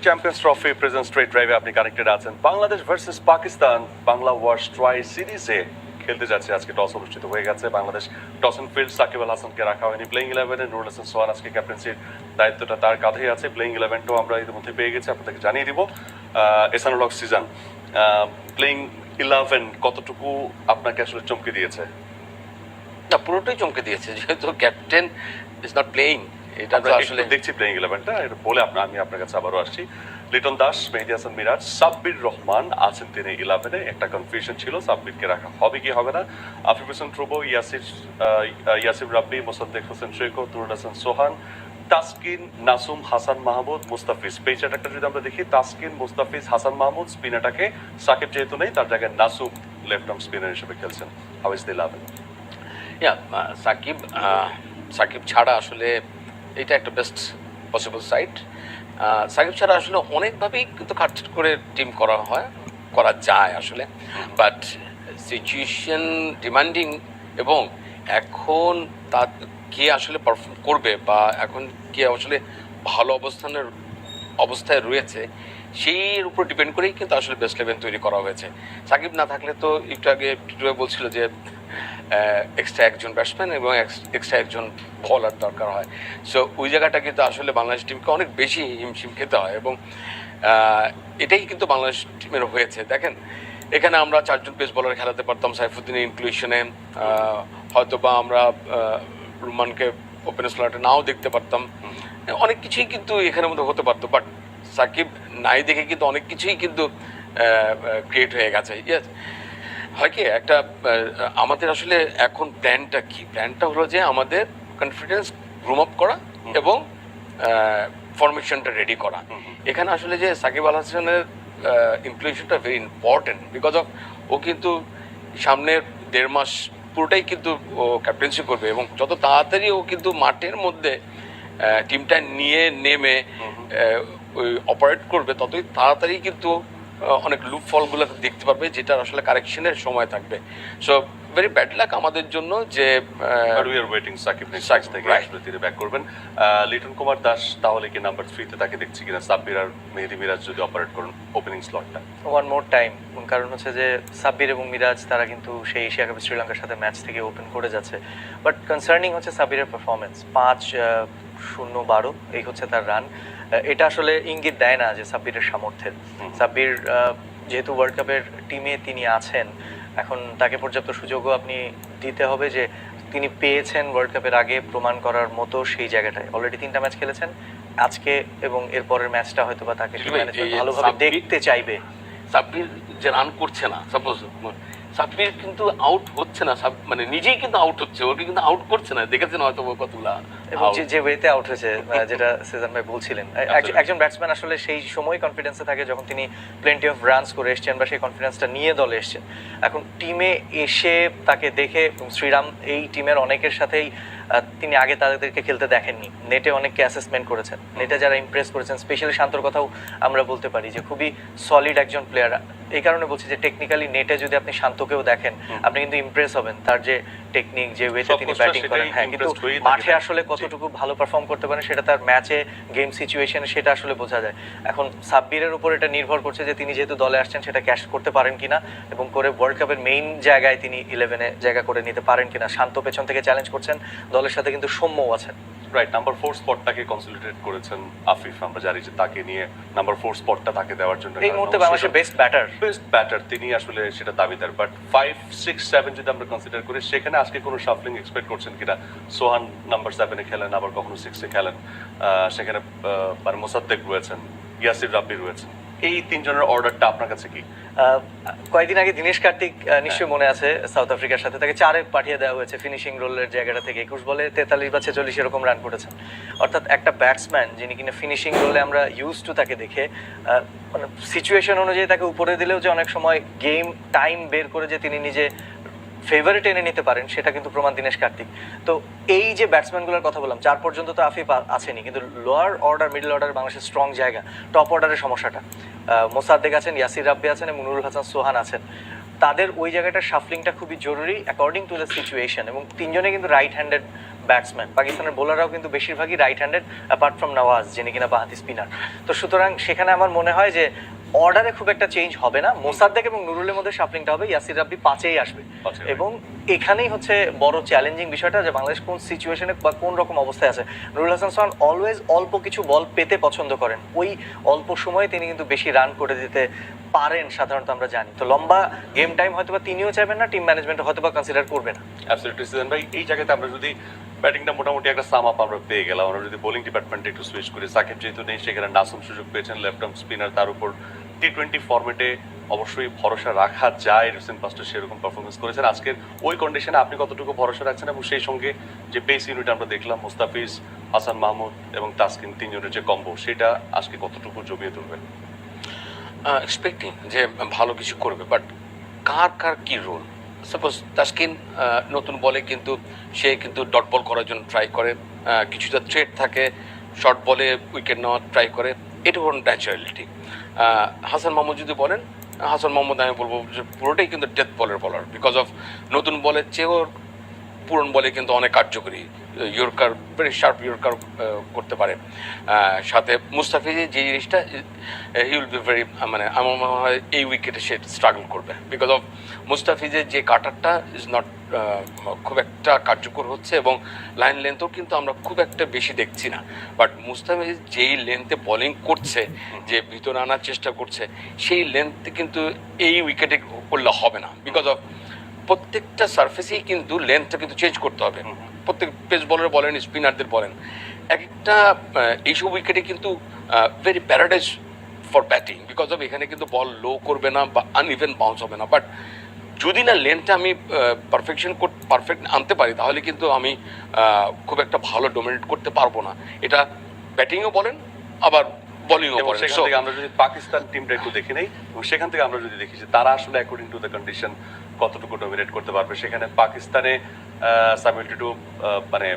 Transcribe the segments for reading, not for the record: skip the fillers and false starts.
Champions trophy present straight ড্রাইভে আপনি connected আছেন। Bangladesh versus Pakistan Bangla wash tri সিরিজে খেলতে যাচ্ছে। আজকে টস অনুষ্ঠিত হয়ে গেছে। Bangladesh toss and field Sakib Al হাসানকে রাখা হয়নি প্লেইং 11-এ। নুরুল হাসান সোহান আজকে ক্যাপ্টেন্সির দায়িত্বটা তার কাঁধেই আছে। প্লেইং 11টাও আমরা ইতিমধ্যে পেয়ে গেছি, আপনাদেরকে জানিয়ে দিব। এসানুল হক সিজন, প্লেইং 11 কতটুকু আপনাকে আসলে চমকে দিয়েছে? না, পুরোটাই চমকে দিয়েছে, যেহেতু ক্যাপ্টেন ইজ নট প্লেইং। এটা তো আসলে দেখছি প্লেইং 11টা, এটা বলে আমি আপনার কাছে আবারও আসছি। লিটন দাস, মেহেদী হাসান মিরাজ, সাব্বির রহমান আছেন তিনি 11-এ। একটা কনফিউশন ছিল সাব্বিরকে রাখা হবে কি হবে না। আফিফ হোসেন ধ্রুব, ইয়াসির রাব্বি, মোসাদ্দেক হোসেন সৈকত, নুরুল হাসান সোহান, তাসকিন, নাসুম, হাসান মাহমুদ, মুস্তাফিজ। পেজ অ্যাটাকটা যদি আমরা দেখি, তাসকিন, মুস্তাফিজ, হাসান মাহমুদ। স্পিন অ্যাটাকে সাকিব যেহেতু নেই, তার জায়গায় নাসুম লেফট আর্ম স্পিনার হিসেবে খেলছেন। How is the 11? সাকিব ছাড়া আসলে এটা একটা বেস্ট পসিবল সাইড। সাকিব ছাড়া আসলে অনেকভাবেই কিন্তু কাটছাট করে টিম করা যায় আসলে, বাট সিচুয়েশন ডিমান্ডিং এবং এখন তার কে আসলে পারফর্ম করবে বা এখন কে আসলে ভালো অবস্থায় রয়েছে সেই উপর ডিপেন্ড করেই কিন্তু আসলে বেস্ট 11 তৈরি করা হয়েছে। সাকিব না থাকলে তো একটু আগে বলছিল যে এক্সট্রা একজন ব্যাটসম্যান এবং এক্সট্রা একজন বলার দরকার হয়। সো ওই জায়গাটা কিন্তু আসলে বাংলাদেশ টিমকে অনেক বেশি হিমশিম খেতে হয় এবং এটাই কিন্তু বাংলাদেশ টিমের হয়েছে। দেখেন, এখানে আমরা 4 জন পেস বলার খেলাতে পারতাম সাইফুদ্দিনের ইনক্লুশনে, হয়তো বা আমরা রুমানকে ওপেন স্লটে নাও দেখতে পারতাম। অনেক কিছুই কিন্তু এখানের মধ্যে হতে পারতো, বাট সাকিব নাই দেখে কিন্তু অনেক কিছুই কিন্তু ক্রিয়েট হয়ে গেছে। ইয়েস, হয় কি একটা আমাদের আসলে এখন প্ল্যানটা হলো যে আমাদের কনফিডেন্স গ্রুম আপ করা এবং ফরমেশনটা রেডি করা। এখানে আসলে যে সাকিব আল হাসানের ইনক্লুশনটা ভেরি ইম্পর্টেন্ট, বিকজ অফ ও কিন্তু সামনের 1.5 মাস পুরোটাই কিন্তু ও ক্যাপ্টেন্সি করবে এবং যত তাড়াতাড়ি ও কিন্তু মাঠের মধ্যে টিমটা নিয়ে নেমে ওই অপারেট করবে, ততই তাড়াতাড়ি কিন্তু অনেক লুপ ফলগুলো দেখতে পারবে, যেটা আসলে কারেকশনের সময় থাকবে। সো ভেরি ব্যাড লাক আমাদের জন্য যে we are waiting Shakib next থেকে আসলে তিনি ব্যাক করবেন। লিটন কুমার দাস তাহলে কি নাম্বার 3-তে তাকে দেখছি কিনা? সাব্বির আর মেহেদী মিরাজ যদি অপারেট করেন ওপেনিং স্লটটা ওয়ান মোর টাইম, কারণ হচ্ছে যে সাব্বির এবং মিরাজ তারা কিন্তু সেই এশিয়া কাপে শ্রীলঙ্কার সাথে ম্যাচ থেকে ওপেন করে যাচ্ছে, বাট কনসার্নিং হচ্ছে সাব্বিরের পারফরমেন্স। 5-0-12 এই হচ্ছে তার রান। এটা আসলে ইঙ্গিত দেয় না যে সাব্বিরের সামর্থ্যের। সাব্বির যেহেতু ওয়ার্ল্ড কাপের টিমে তিনি আছেন, এখন তাকে পর্যাপ্ত সুযোগও আপনি দিতে হবে যে তিনি পেয়েছেন ওয়ার্ল্ড কাপের আগে প্রমাণ করার মতো সেই জায়গাটায়। অলরেডি 3টা ম্যাচ খেলেছেন, আজকে এবং এরপরের ম্যাচটা হয়তো বা তাকে ভালোভাবে দেখতে চাইবে। সাব্বির যে রান করছে না, সাপোজ সাব্বির কিন্তু আউট হচ্ছে না, মানে নিজেই কিন্তু আউট হচ্ছে, ওকে কিন্তু আউট করছে না। দেখেছেন হয়তো কতগুলা এবং যে ওয়েতে আউট হয়েছে, যেটা সেজান ভাই বলছিলেন, একজন ব্যাটসম্যান আসলে সেই সময় কনফিডেন্সে থাকে যখন তিনি প্লেন্টি অফ রানস করে এসছেন বা সেই কনফিডেন্সটা নিয়ে দলে এসছেন। এখন টিমে এসে তাকে দেখে শ্রীরাম এই টিমের অনেকের সাথেই তিনি আগে তাদেরকে খেলতে দেখেননি, নেটে অনেককে অ্যাসেসমেন্ট করেছেন, নেটে যারা ইমপ্রেস করেছেন, স্পেশালি শান্তর কথাও আমরা বলতে পারি যে খুবই সলিড একজন প্লেয়ার। এই কারণে বলছি যে টেকনিক্যালি নেটে যদি আপনি শান্তকেও দেখেন, আপনি কিন্তু ইমপ্রেস হবেন তার যে টেকনিক, যে ওয়েতে তিনি ব্যাটিং করেন। হ্যাঁ, কিন্তু মাঠে আসলে কতটুকু ভালো পারফর্ম করতে পারেন সেটা তার ম্যাচে গেম সিচুয়েশনে সেটা আসলে বোঝা যায়। এখন সাব্বিরের উপর এটা নির্ভর করছে যে তিনি যেহেতু দলে আসছেন সেটা ক্যাশ করতে পারেন কিনা এবং করে ওয়ার্ল্ড কাপের মেইন জায়গায় তিনি 11-এ জায়গা করে নিতে পারেন কিনা। শান্ত পেছন থেকে চ্যালেঞ্জ করছেন, দলের সাথে কিন্তু সৌম্যও আছেন। রাইট, নাম্বার 4 স্পটটাকে কনসলিডেট করেছেন আফিফ। আমরা জানি যে তাকে নিয়ে নাম্বার 4 স্পটটা তাকে দেওয়ার জন্য এই মুহূর্তে বাংলাদেশের বেস্ট ব্যাটার তিনি আসলে সেটা দাবিদার। বাট 5, 6, 7 যদি আমরা কনসিডার করি, সেখানে আজকে কোনো শাফলিং এক্সপেক্ট করছেন কিনা? সোহান নাম্বার 7-এ খেলেন, আবার কখনো 6-এ খেলেন, সেখানে মোসাদ্দেক রয়েছেন, ইয়াসির রাব্বি রয়েছেন। এই 3 জনের অর্ডারটা আপনার কাছে কি? কয়েকদিন আগে দীনেশ কার্তিক নিশ্চয়ই মনে আছে, সাউথ আফ্রিকার সাথে তাকে 4-এ পাঠিয়ে দেওয়া হয়েছে ফিনিশিং রোলের জায়গাটা থেকে। 21 বলে 43 বা 46 এরকম রান করেছেন। অর্থাৎ একটা ব্যাটসম্যান যিনি কিনা ফিনিশিং রোলে আমরা ইউজ টু তাকে দেখে, মানে সিচুয়েশন অনুযায়ী তাকে উপরে দিলেও যে অনেক সময় গেম টাইম বের করে যে তিনি নিজে ফেভারিট এনে নিতে পারেন, সেটা কিন্তু প্রমাণ দীনেশ কার্তিক। তো এই যে ব্যাটসম্যানগুলোর কথা বললাম, 4 পর্যন্ত তো আফিফ আসেনি, কিন্তু লোয়ার অর্ডার, মিডল অর্ডার বাংলাদেশের স্ট্রং জায়গা। টপ অর্ডারের সমস্যাটা মোসাদ্দেক আছেন, ইয়াসির রাব্বি আছেন এবং নুরুল হাসান সোহান আছেন। তাদের ওই জায়গাটার শাফলিংটা খুবই জরুরি অ্যাকর্ডিং টু দ্য সিচুয়েশন, এবং 3 জনে কিন্তু রাইট হ্যান্ডেড ব্যাটসম্যান, পাকিস্তানের বোলাররাও কিন্তু বেশিরভাগই right handed apart from Nawaz যিনি কিনা বাঁহাতি স্পিনার। তো সুতরাং সেখানে আমার মনে হয় যে অর্ডারে খুব একটা চেঞ্জ হবে না, মোসাদ্দেক এবং নুরুলের মধ্যে শাফলিংটা হবে, ইয়াসির রাব্বি 5-এই আসবে। এবং এখানেই হচ্ছে বড় চ্যালেঞ্জিং বিষয়টা যে বাংলাদেশ কোন সিচুয়েশনে বা কোন রকম অবস্থায় আছে। নুরুল হাসান সোহান অলওয়েজ অল্প কিছু বল পেতে পছন্দ করেন, ওই অল্প সময়ে তিনি কিন্তু বেশি রান করে দিতে পারেন সাধারণত আমরা জানি। তো লম্বা গেম টাইম হয়তো বা তিনিও চাইবেন না, টিম ম্যানেজমেন্ট হয়তো বা কনসিডার করবে না। অ্যাবসলিউটলি সিজন ভাই, এই জায়গাতে আমরা যদি ব্যাটিংটা মোটামুটি একটা সাম আপ আমরা পেয়ে গেলাম, আমরা যদি বোলিং ডিপার্টমেন্টে একটু সুইচ করি, সাকিব যেহেতু নেই সেখানে নাসুম সুযোগ পেয়েছেন, লেফট আর্ম স্পিনার, তার উপর T20 ফরম্যাটে অবশ্যই ভরসা রাখা যায়, রিসেন্ট পাস্টে সেরকম পারফরমেন্স করেছেন। আজকের ওই কন্ডিশনে আপনি কতটুকু ভরসা রাখছেন এবং সেই সঙ্গে যে পেস ইউনিট আমরা দেখলাম মুস্তাফিজ, হাসান মাহমুদ এবং তাসকিন তিনজনের যে কম্বো, সেটা আজকে কতটুকু জমিয়ে তুলবেন? এক্সপেক্টিং যে ভালো কিছু করবে, বাট কার কি রোল? সাপোজ তাসকিন নতুন বলে কিন্তু সে কিন্তু ডট বল করার জন্য ট্রাই করে, কিছুটা থ্রেট থাকে, শর্ট বলে উইকেট নেওয়ার ট্রাই করে, এটা হল ন্যাচারালিটি। হাসান মাহমুদ যদি বলেন, হাসান মাহমুদ আমি বলবো যে পুরোটাই কিন্তু ডেথ বলের বলার, বিকজ অফ নতুন বলের চেয়েও পুরন বলে কিন্তু অনেক কার্যকরী, ইয়র্কার ভেরি শার্প ইয়র্কার করতে পারে। সাথে মুস্তাফিজের যে জিনিসটা হি উইল বি ভেরি, মানে আমার মনে হয় এই উইকেটে সে স্ট্রাগল করবে, বিকজ অফ মুস্তাফিজের যে কাটারটা ইজ নট খুব একটা কার্যকর হচ্ছে এবং লাইন লেন্থও কিন্তু আমরা খুব একটা বেশি দেখছি না। বাট মুস্তাফিজ যেই লেন্থে বোলিং করছে, যে ভিতরে আনার চেষ্টা করছে, সেই লেন্থে কিন্তু এই উইকেটে করলে হবে না, বিকজ অফ প্রত্যেকটা সারফেসেই কিন্তু লেন্থটা কিন্তু চেঞ্জ করতে হবে। প্রত্যেক পেস বলার বলেন, স্পিনারদের বলেন, এক একটা এইসব উইকেটে কিন্তু very paradise for batting, because of এখানে কিন্তু বল লো করবে না বা আনইভেন বাউন্স হবে না। বাট যদি না লেন্থটা আমি পারফেক্ট আনতে পারি, তাহলে কিন্তু আমি খুব একটা ভালো ডোমিনেট করতে পারবো না। এটা ব্যাটিংও বলেন আবার বোলিংও বলেন। সেখান থেকে আমরা যদি পাকিস্তান টিমটা একটু দেখে নেই, এবং সেখান থেকে আমরা যদি দেখি যে তারা আসলে অ্যাকর্ডিং টু দ্য কন্ডিশন কতটুকু ডমিনেট করতে পারবে। সেখানে পাকিস্তানে সামিউল টিটু মানে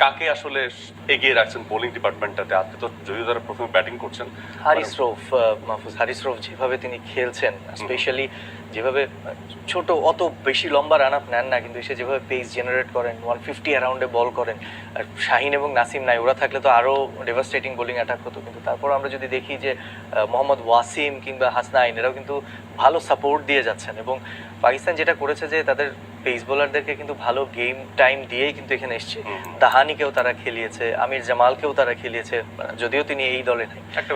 কাকে আসলে এগিয়ে রাখছেন বোলিং ডিপার্টমেন্টটাতে? আপনি তো যদিও তারা প্রথমে ব্যাটিং করছেন, হারিস রৌফ, মাহফুজ হারিস রৌফ যেভাবে তিনি খেলছেন, স্পেশালি যেভাবে ছোট অত বেশি লম্বা রান আপ নেন না, কিন্তু সে যেভাবে পেস জেনারেট করেন, 150 অ্যারাউন্ডে বল করেন, আর শাহিন এবং নাসিম নাই, ওরা থাকলে তো আরও ডেভাস্টেটিং বোলিং অ্যাটাক হতো। কিন্তু তারপর আমরা যদি দেখি যে মোহাম্মদ ওয়াসিম কিংবা হাসনাইন এরাও কিন্তু ভালো সাপোর্ট দিয়ে যাচ্ছেন। এবং পাকিস্তান যেটা করেছে যে তাদের পেস বোলারদেরকে কিন্তু ভালো গেম টাইম দিয়েই কিন্তু এখানে এসছে। দাহানিকেও তারা খেলিয়েছে, আমির জামালকেও তারা খেলিয়েছে, যদিও তিনি এই দলে নেই, একটা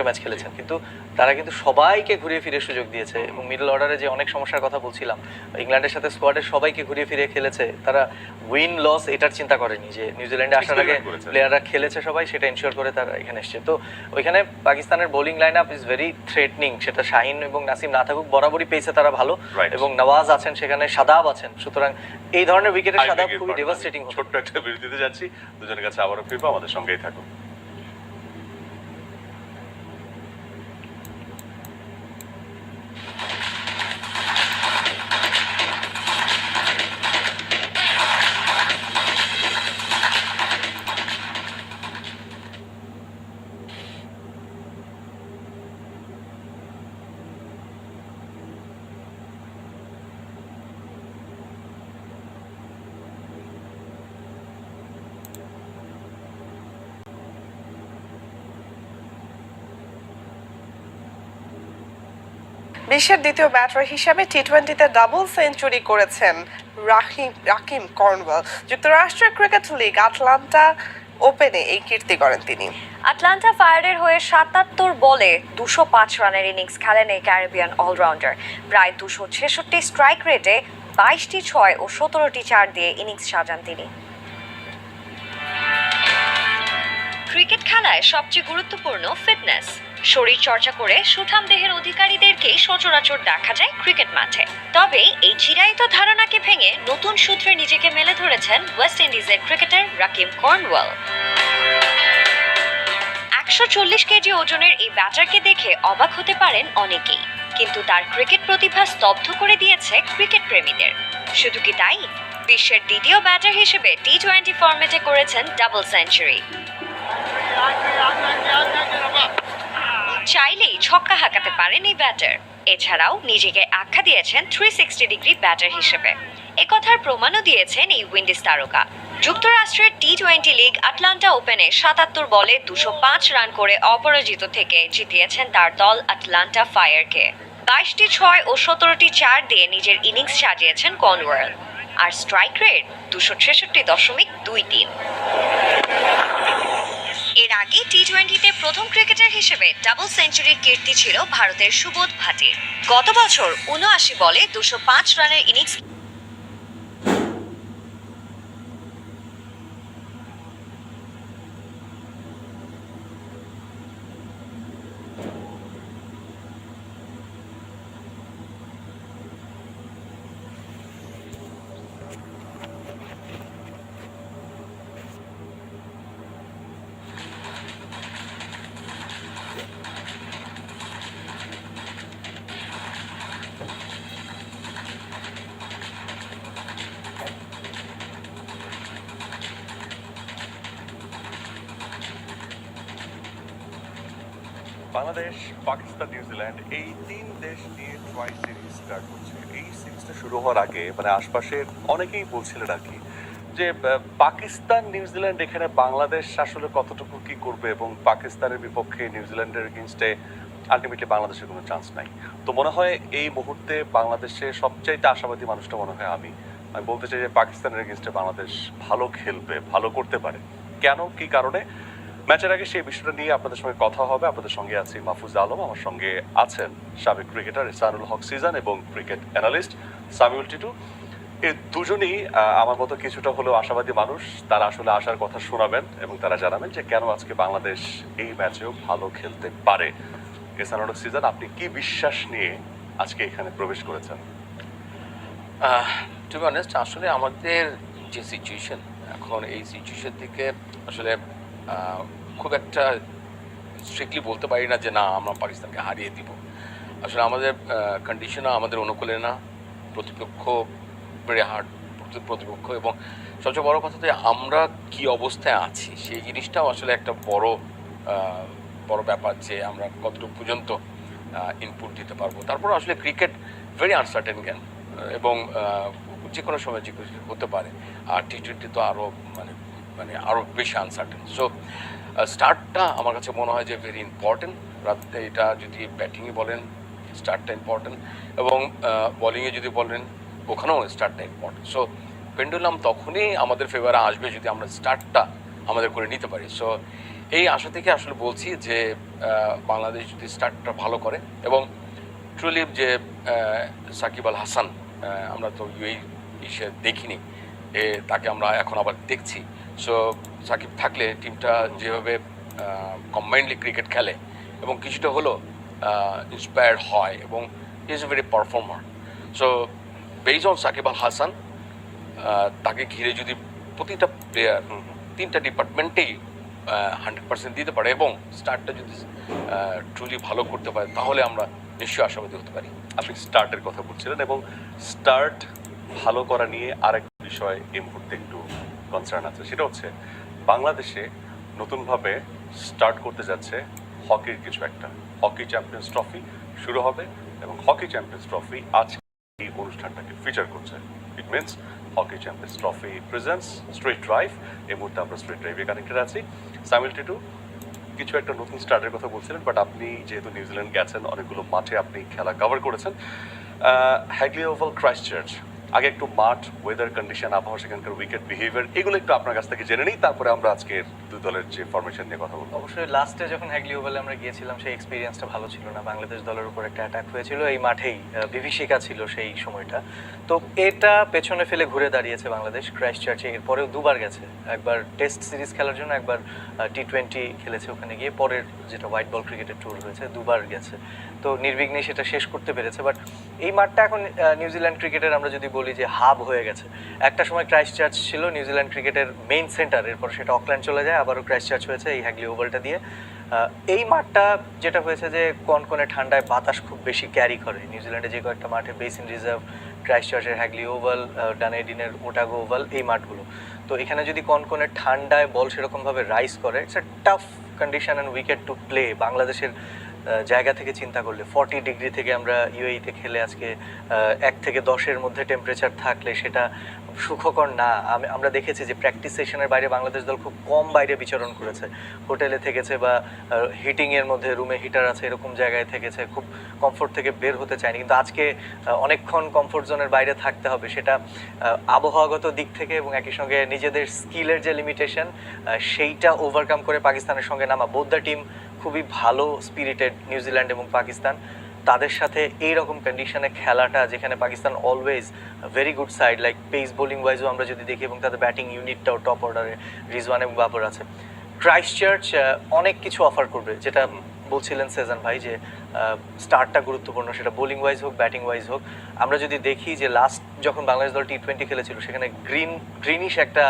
ম্যাচ খেলেছেন, কিন্তু তারা কিন্তু সবাইকে ঘুরিয়ে ফিরে সুযোগ দিয়েছে। এবং মিডল অর্ডারে যে অনেক সমস্যার কথা বলছিলাম, ইংল্যান্ডের সাথে স্কোয়াডের সবাইকে ঘুরিয়ে ফিরে খেলেছে, তারা উইন লস এটার চিন্তা করেনি, যে নিউজিল্যান্ডে আসার আগে প্লেয়াররা খেলেছে সবাই, সেটা ইনশিওর করে তারা এখানে এসছে। তো ওইখানে পাকিস্তানের bowling line up is very threatening, সেটা শাহিন এবং নাসিম না থাকুক, বরাবরই পেয়েছে তারা ভালো, এবং নওয়াজ আছেন সেখানে, সাদাব আছেন। সুতরাং এই ধরনের উইকেটের সাদাব খুবই ডেভাস্টেটিং। ছোট্ট একটা বিরতিতে যাচ্ছি, দুজনের কাছে আবারও ফিরবো, আমাদের সঙ্গেই থাকুন। বিশ্বের দ্বিতীয় ব্যাটার হিসেবে টি-20তে ডাবল সেঞ্চুরি করেছেন রাকিম কর্নওয়েল। যুক্তরাষ্ট্রের ক্রিকেট লিগ আটলান্টা ওপেনে এই কীর্তি করেন তিনি। আটলান্টা ফায়ারের হয়ে ৭৭ বলে ২০৫ রানের ইনিংস খেলেন এই ক্যারিবিয়ান অলরাউন্ডার। প্রায় ২৬৬ স্ট্রাইক রেটে ২২টি ৬ ও ১৭টি ৪ দিয়ে ইনিংস সাজান তিনি। ক্রিকেট খেলায় সবচেয়ে গুরুত্বপূর্ণ ফিটনেস। শরীর চর্চা করে সুঠাম দেহের অধিকারীদেরকেই সচরাচর দেখা যায় ক্রিকেট মাঠে। তবে এই চিরায়িত ধারণাকে ভেঙে নতুন সূত্রে নিজেকে মেলে ধরেছেন ওয়েস্ট ইন্ডিজের ক্রিকেটার রাকিম কর্নওয়েল। ১৪০ কেজি ওজনের এই ব্যাটারকে দেখে অবাক হতে পারেন অনেকেই, কিন্তু তার ক্রিকেট প্রতিভা স্তব্ধ করে দিয়েছে ক্রিকেট প্রেমীদের। শুধু কি তাই, বিশ্বের দ্বিতীয় ব্যাটার হিসেবে টি-20 ফরম্যাটে করেছেন ডাবল সেঞ্চুরি। চাইলেই ছক্কা হাঁকাতে পারেন এই ব্যাটার। এছাড়াও নিজেকে আখ্যা দিয়েছেন 360 ডিগ্রি ব্যাটার হিসেবে। একথার প্রমাণও দিয়েছেন এই উইন্ডিজ তারকা। যুক্তরাষ্ট্রের টি-20 লিগ আটলান্টা ওপেনে ৭৭ বলে ২০৫ রান করে অপরাজিত থেকে জিতিয়েছেন তার দল আটলান্টা ফায়ারকে। ২২টি ৬ ও ১৭টি ৪ দিয়ে নিজের ইনিংস সাজিয়েছেন কর্নওয়াল, আর স্ট্রাইক রেট ২৬৬.২৩। এর আগে টি-20তে প্রথম ক্রিকেটার হিসেবে ডাবল সেঞ্চুরির কীর্তি ছিল ভারতের সুবোধ ভাটির। গত বছর ৭৯ বলে ২০৫ রানের ইনিংস বাংলাদেশ, পাকিস্তান, নিউজিল্যান্ড এই 3 দেশ নিয়ে ট্রাই সিরিজ স্টার্ট হচ্ছে। এই সিরিজটা শুরু হওয়ার আগে মানে আশপাশের অনেকেই বলছিলেন আর কি যে পাকিস্তান, নিউজিল্যান্ড এখানে বাংলাদেশ আসলে কতটুকু কি করবে এবং পাকিস্তানের বিপক্ষে নিউজিল্যান্ডের এগেইনস্টে আলটিমেটলি বাংলাদেশের কোনো চান্স নাই। তো মনে হয় এই মুহূর্তে বাংলাদেশে সবচাইতে আশাবাদী মানুষটা মনে হয় আমি বলতে চাই যে পাকিস্তানের এগেইনস্টে বাংলাদেশ ভালো খেলবে, ভালো করতে পারে। কেন, কি কারণে? ম্যাচের আগে সেই বিষয়টা নিয়ে আপনাদের সঙ্গে কথা হবে। আপনাদের সঙ্গে আছি মাহফুজ আলম, আমার সঙ্গে আছেন সাবেক ক্রিকেটার ইহসানুল হক সিজান এবং ক্রিকেট অ্যানালিস্ট সামিউল টিটু। এই দুজনই আমার মতো কিছুটা হলেও আশাবাদী মানুষ। তারা আসলে আশার কথা শোনাবেন এবং তারা জানাবেন যে কেন আজকে বাংলাদেশ এই ম্যাচেও ভালো খেলতে পারে। ইহসানুল হক সিজান, আপনি কি বিশ্বাস নিয়ে আজকে এখানে প্রবেশ করেছেন? টু বি অনেস্ট, আসলে আমাদের যে সিচুয়েশন এখন, এই সিচুয়েশন থেকে আসলে খুব একটা স্ট্রিক্টলি বলতে পারি না যে না আমরা পাকিস্তানকে হারিয়ে দিব। আসলে আমাদের কন্ডিশনও আমাদের অনুকূলে না, প্রতিপক্ষ ভেরি হার্ড প্রতিপক্ষ, এবং সবচেয়ে বড় কথা যে আমরা কি অবস্থায় আছি সেই জিনিসটাও আসলে একটা বড় ব্যাপার, যে আমরা কতটুকু পর্যন্ত ইনপুট দিতে পারবো। তারপর আসলে ক্রিকেট ভেরি আনসার্টেন গেম, এবং যে কোনো সময় যে কিছু হতে পারে। আর টি-20 তো আরও মানে আরও বেশি আনসার্টেন। সো স্টার্টটা আমার কাছে মনে হয় যে ভেরি ইম্পর্টেন্ট। এটা যদি ব্যাটিংয়ে বলেন স্টার্টটা ইম্পর্টেন্ট, এবং বলিংয়ে যদি বলেন ওখানেও স্টার্টটা ইম্পর্টেন্ট। সো পেন্ডুলাম তখনই আমাদের ফেভারে আসবে যদি আমরা স্টার্টটা আমাদের করে নিতে পারি। সো এই আশা থেকে আসলে বলছি যে বাংলাদেশ যদি স্টার্টটা ভালো করে, এবং ট্রুলি যে সাকিব আল হাসান, আমরা তো ইসে দেখিনি, তাকে আমরা এখন আবার দেখছি। সো সাকিব থাকলে টিমটা যেভাবে কম্বাইন্ডলি ক্রিকেট খেলে এবং কিছুটা হলো ইন্সপায়ার্ড হয়, এবং is a very performer. So based on Sakib Al Hasan, তাকে ঘিরে যদি প্রতিটা প্লেয়ার 3টা ডিপার্টমেন্টেই 100% দিতে পারে এবং স্টার্টটা যদি ট্রুলি ভালো করতে পারে, তাহলে আমরা নিশ্চয়ই আশাবাদী হতে পারি। আপনি স্টার্টের কথা বলছিলেন, এবং স্টার্ট ভালো করা নিয়ে আরেক বিষয় এই মুহূর্তে একটু কনসার্ন আছে। সেটা হচ্ছে বাংলাদেশে নতুনভাবে স্টার্ট করতে যাচ্ছে হকির কিছু একটা। হকি চ্যাম্পিয়ন্স ট্রফি শুরু হবে, এবং হকি চ্যাম্পিয়ন্স ট্রফি আজ এই অনুষ্ঠানটাকে ফিচার করছে। It means hockey champions trophy presents street drive. এই মুহূর্তে আমরা স্ট্রিট ড্রাইভে কানেক্টেড আছি। সামিল টিটু, কিছু একটা নতুন স্টার্টের কথা বলছিলেন, বাট আপনি যেহেতু নিউজিল্যান্ড গেছেন, অনেকগুলো মাঠে আপনি খেলা কভার করেছেন। হ্যাগলি ওভাল, ক্রাইস্টচার্চ, আগে একটু মাঠ, ওয়েদার কন্ডিশন, আবহাওয়া, সেখানকার উইকেট বিহেভিয়ার, এগুলো একটু আপনার কাছ থেকে জেনে নিই, তারপরে আমরা আজকের দুই দলের যে ফরমেশন নিয়ে কথা বলবো। অবশ্যই লাস্টে যখন হ্যাগলি ওভালে আমরা গিয়েছিলাম সেই এক্সপিরিয়েন্সটা ভালো ছিল না। বাংলাদেশ দলের উপর একটা অ্যাটাক হয়েছিল এই মাঠেই, বিভীষিকা ছিল সেই সময়টা। তো এটা পেছনে ফেলে ঘুরে দাঁড়িয়েছে বাংলাদেশ ক্রাইস্টচার্চে। এরপরেও দুবার গেছে, একবার টেস্ট সিরিজ খেলার জন্য, একবার টি-20 খেলেছে ওখানে গিয়ে। পরের যেটা হোয়াইট বল ক্রিকেটের ট্যুর হয়েছে, দুবার গেছে। তো নির্বিঘ্নে সেটা শেষ করতে পেরেছে। বাট এই মাঠটা এখন নিউজিল্যান্ড ক্রিকেটের আমরা যদি বলি যে হাব হয়ে গেছে। একটা সময় ক্রাইস্টচার্চ ছিল নিউজিল্যান্ড ক্রিকেটের মেইন সেন্টার, এরপর সেটা অকল্যান্ড চলে যায়, আবারও ক্রাইস্টচার্চ হয়েছে এই হ্যাগলি ওভালটা দিয়ে। এই মাঠটা যেটা হয়েছে যে কনকনে ঠান্ডায় বাতাস খুব বেশি ক্যারি করে। নিউজিল্যান্ডে যে কয়েকটা মাঠে, বেসিন রিজার্ভ, ক্রাইস্টচার্চের হ্যাগলি ওভাল, ডানেডিনের ওটাগো ওভাল, এই মাঠগুলো, তো এখানে যদি কনকনে ঠান্ডায় বল সেরকমভাবে রাইজ করে, it's a tough condition and wicket to play. বাংলাদেশের জায়গা থেকে চিন্তা করলে 40 ডিগ্রি থেকে আমরা ইউএইতে খেলে আজকে 1 থেকে 10-এর মধ্যে টেম্পারেচার থাকলে সেটা সুখকর না। আমরা দেখেছি যে প্র্যাকটিস সেশনের বাইরে বাংলাদেশ দল খুব কম বাইরে বিচরণ করেছে, হোটেলে থেকেছে বা হিটিংয়ের মধ্যে রুমে হিটার আছে এরকম জায়গায় থেকেছে, খুব কমফোর্ট থেকে বের হতে চায়নি। কিন্তু আজকে অনেকক্ষণ কমফোর্ট জোনের বাইরে থাকতে হবে, সেটা আবহাওয়াগত দিক থেকে এবং একই সঙ্গে নিজেদের স্কিলের যে লিমিটেশন সেইটা ওভারকাম করে পাকিস্তানের সঙ্গে নামা। বোথ দ্য টিম খুবই ভালো স্পিরিটেড, নিউজিল্যান্ড এবং পাকিস্তান। তাদের সাথে এই রকম কন্ডিশনে খেলাটা, যেখানে Pakistan always very good side, like pace bowling ওয়াইজও আমরা যদি দেখি, এবং তাদের ব্যাটিং ইউনিটটাও টপ অর্ডারে রিজওয়ান এবং বাবর আছে। ক্রাইস্টচার্চ অনেক কিছু অফার করবে, যেটা বলছিলেন সেজান ভাই, যে স্টার্টটা গুরুত্বপূর্ণ, সেটা বোলিং ওয়াইজ হোক ব্যাটিং ওয়াইজ হোক। আমরা যদি দেখি যে লাস্ট যখন বাংলাদেশ দল T20 খেলেছিল, সেখানে গ্রিনিশ একটা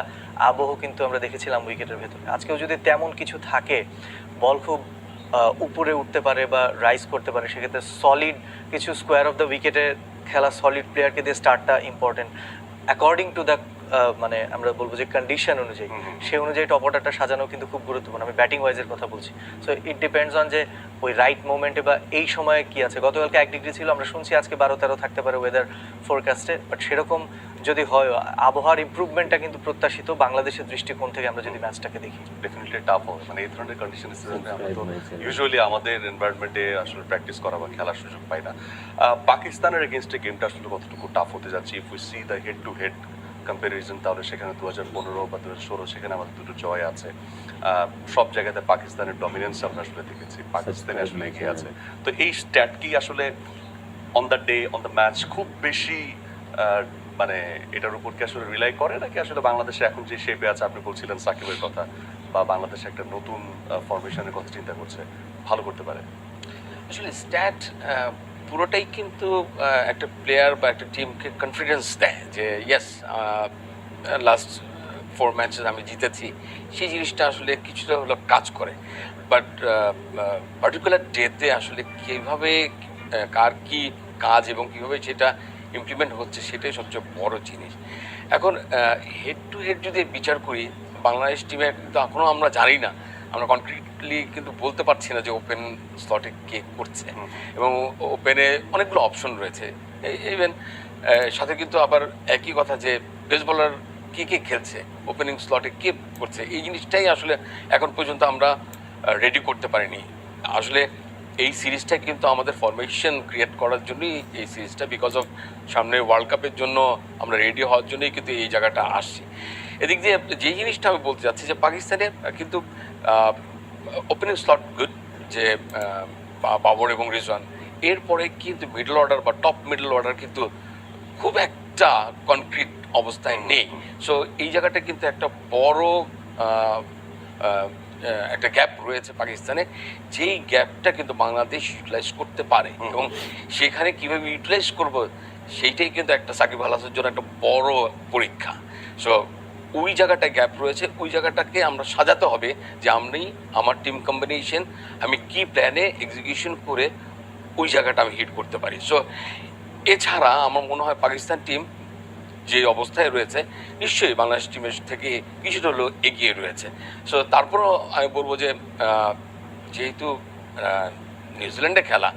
আবহ কিন্তু আমরা দেখেছিলাম উইকেটের ভেতরে। আজকেও যদি তেমন কিছু থাকে, বল খুব উপরে উঠতে পারে বা রাইজ করতে পারে, সেক্ষেত্রে সলিড কিছু স্কোয়ার অফ দ্য উইকেটে খেলা সলিড প্লেয়ারকে দিয়ে স্টার্টটা ইম্পর্টেন্ট। অ্যাকর্ডিং টু দ্য মানে আমরা বলবো যে কন্ডিশন অনুযায়ী, সেই অনুযায়ী টপ অর্ডারটা সাজানো কিন্তু খুব গুরুত্বপূর্ণ। আমি ব্যাটিং ওয়াইজের কথা বলছি। সো ইট ডিপেন্ডস অন যে ওই রাইট মোমেন্টে বা এই সময়ে কি আছে। গতকালকে 1 ডিগ্রি ছিল, আমরা শুনছি আজকে 12-13 থাকতে পারে ওয়েদার ফোরকাস্টে, বাট সেরকম যদি হয়, আবহাওয়ার ইমপ্রুভমেন্টটা কিন্তু প্রত্যাশিত বাংলাদেশের দৃষ্টিকোণ থেকে আমরা যদি ম্যাচটাকে দেখি। ডেফিনেটলি টাফ হবে, মানে এই ধরনের কন্ডিশনের সিজনে আমরা তো ইউজুয়ালি আমাদের এনভায়রনমেন্টে আসলে প্র্যাকটিস করা বা খেলার সুযোগ পাই না। পাকিস্তানের এগেনস্টে গেমটা আসলে কতটুকু টাফ হতে যাচ্ছে, if we see the head to head comparison, তাহলে সেখানে 2015 বা 2016 সেখানে আমাদের দুটো জয় আছে। সব জায়গাতে পাকিস্তানের ডমিনেন্স আমরা আসলে দেখেছি, পাকিস্তান আসলে এগিয়ে আছে। তো এই স্ট্যাট কি আসলে on the day, on the match খুব বেশি মানে এটার উপর কি আসলে রিলাই করে, নাকি আসলে বাংলাদেশে এখন যে শেপে আছে, আপনি বলছিলেন সাকিবের কথা, বা বাংলাদেশে একটা নতুন ফরমেশনের কথা চিন্তা করছে, ভালো করতে পারে? আসলে স্ট্যাট পুরোটাই কিন্তু একটা প্লেয়ার বা একটা টিমকে কনফিডেন্স দেয় যে ইয়েস, লাস্ট 4 ম্যাচে আমি জিতেছি, সেই জিনিসটা আসলে কিছুটা হলো কাজ করে। বাট পার্টিকুলার ডেতে আসলে কীভাবে কার কি কাজ এবং কীভাবে সেটা ইমপ্লিমেন্ট হচ্ছে, সেটাই সবচেয়ে বড় জিনিস। এখন হেড টু হেড যদি বিচার করি, বাংলাদেশ টিমে কিন্তু এখনও আমরা জানি না, আমরা কনক্রিটলি কিন্তু বলতে পারছি না যে ওপেন স্লটে কে করছে, এবং ওপেনে অনেকগুলো অপশন রয়েছে। ইভেন সাথে কিন্তু আবার একই কথা যে পেস বোলার কে খেলছে, ওপেনিং স্লটে কে করছে, এই জিনিসটাই আসলে এখন পর্যন্ত আমরা রেডি করতে পারিনি। আসলে এই সিরিজটা কিন্তু আমাদের ফরমেশন ক্রিয়েট করার জন্যই এই সিরিজটা, বিকজ অফ সামনে ওয়ার্ল্ড কাপের জন্য আমরা রেডি হওয়ার জন্যই কিন্তু এই জায়গাটা আসছি। এদিক দিয়ে যেই জিনিসটা আমি বলতে চাচ্ছি যে পাকিস্তানে কিন্তু ওপেনিং স্লট গুড, যে বাবর এবং রিজওয়ান, এরপরে কিন্তু মিডল অর্ডার বা টপ মিডল অর্ডার কিন্তু খুব একটা কনক্রিট অবস্থায় নেই। সো এই জায়গাটা কিন্তু একটা বড় একটা গ্যাপ রয়েছে পাকিস্তানে, যেই গ্যাপটা কিন্তু বাংলাদেশ ইউটিলাইজ করতে পারে, এবং সেখানে কীভাবে ইউটিলাইজ করব সেইটাই কিন্তু একটা সাকিব আল হাসানের জন্য একটা বড় পরীক্ষা। সো ওই জায়গাটায় গ্যাপ রয়েছে, ওই জায়গাটাকে আমরা সাজাতে হবে যে আমার টিম কম্বিনেশন আমি কি প্ল্যানে এক্সিকিউশন করে ওই জায়গাটা আমি হিট করতে পারি। সো এছাড়া আমার মনে হয় পাকিস্তান টিম যে অবস্থায় রয়েছে নিশ্চয়ই বাংলাদেশ টিমের থেকে কিছুটা হলেও এগিয়ে রয়েছে। সো তারপরও আমি বলবো যে যেহেতু নিউজিল্যান্ডে খেলা,